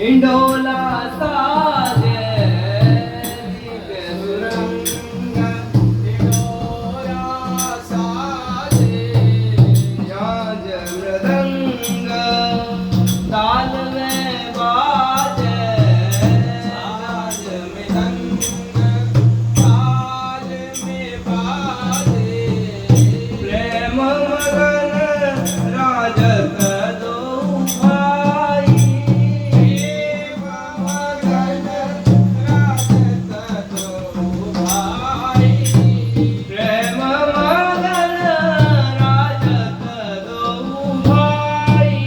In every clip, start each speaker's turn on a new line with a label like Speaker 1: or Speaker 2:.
Speaker 1: इंडोला साजे ताल में बाजे साज मृदंग ताल में बाजे प्रेम मगन राजत दो भाई प्रेम मगन राजत दो भाई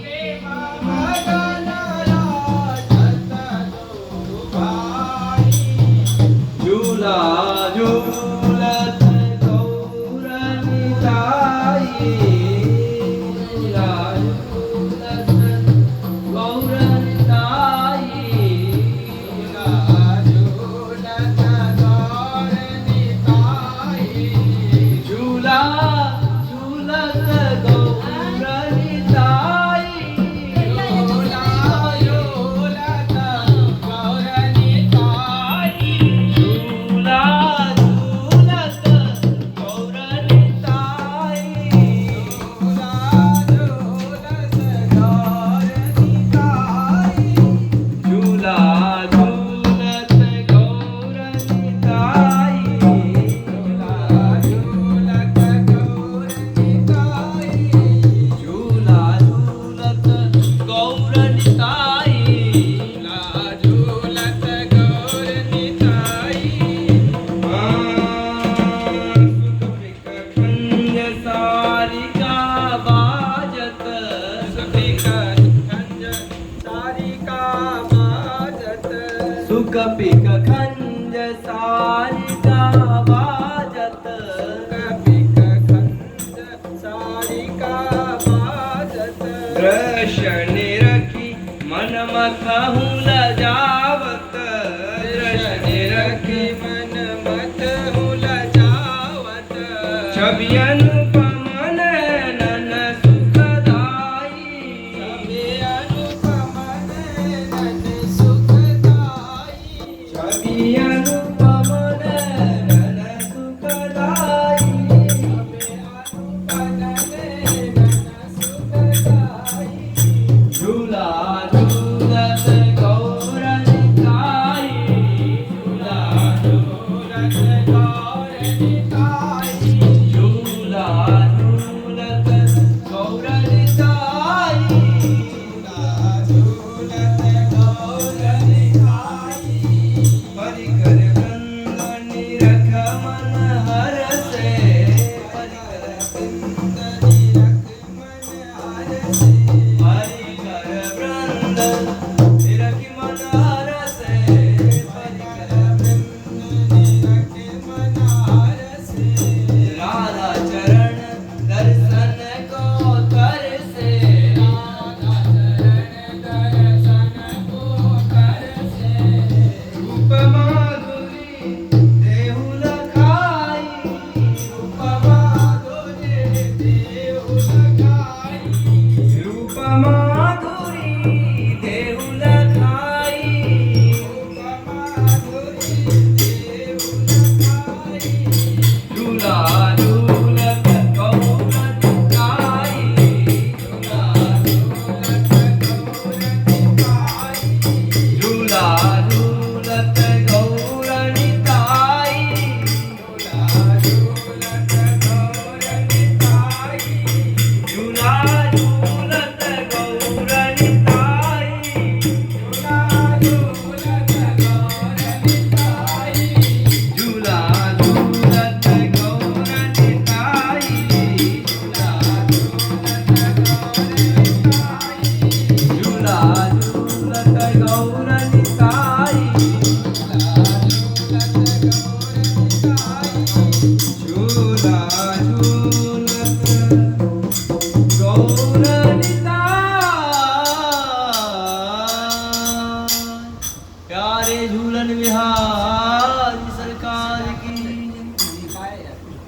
Speaker 1: प्रेम मगन राजत दो भाई झूला झूलत गौरनिताई झूला झूलत गौरनिताई झूला झूलत गौरनिताई झूला झूलत झूला झूलत गौरनिताई झूला झूलत गौरनिताई सारिका बाजत सुख पिक खंज सारिका बाजत दृश्य निरखी मन मत हुल जावत दृश्य निरखी मन मत हुल जावत छवि अनुपम नयन सुखदाई छवि अनुपम नयन सुखदाई छवि अनुपम नयन सुखदाई झूला झूलत गौरनिताई झूला झूलत गौरनिताई झूला झूलत गौरनिताई परिकर वृंद निरख मन हरसे परिकर वृंद निरख मन हरसे परिकर वृंद निरख मन हरसे परिकर वृंद निरख मन हरसे राधा चरण दर्शन को तरसे राधा चरण दर्शन को तरसे रूप माधुरी देहु लखाई रूप माधुरी देहु लखाई रूप माधुरी देहु लखाई रूप माधुरी देहु लखाई झूला झूलत गौरनिताई झूला झूलत गौरनिताई झूला झूलत गौरनिताई झूला झूलत गौरनिताई झूला झूलत गौरनिताई झूला झूलत गौरनिताई झूला झूलत गौरनिताई झूला झूलत गौरनिताई झूला झूलत गौरनिताई प्यारे झूलन विहार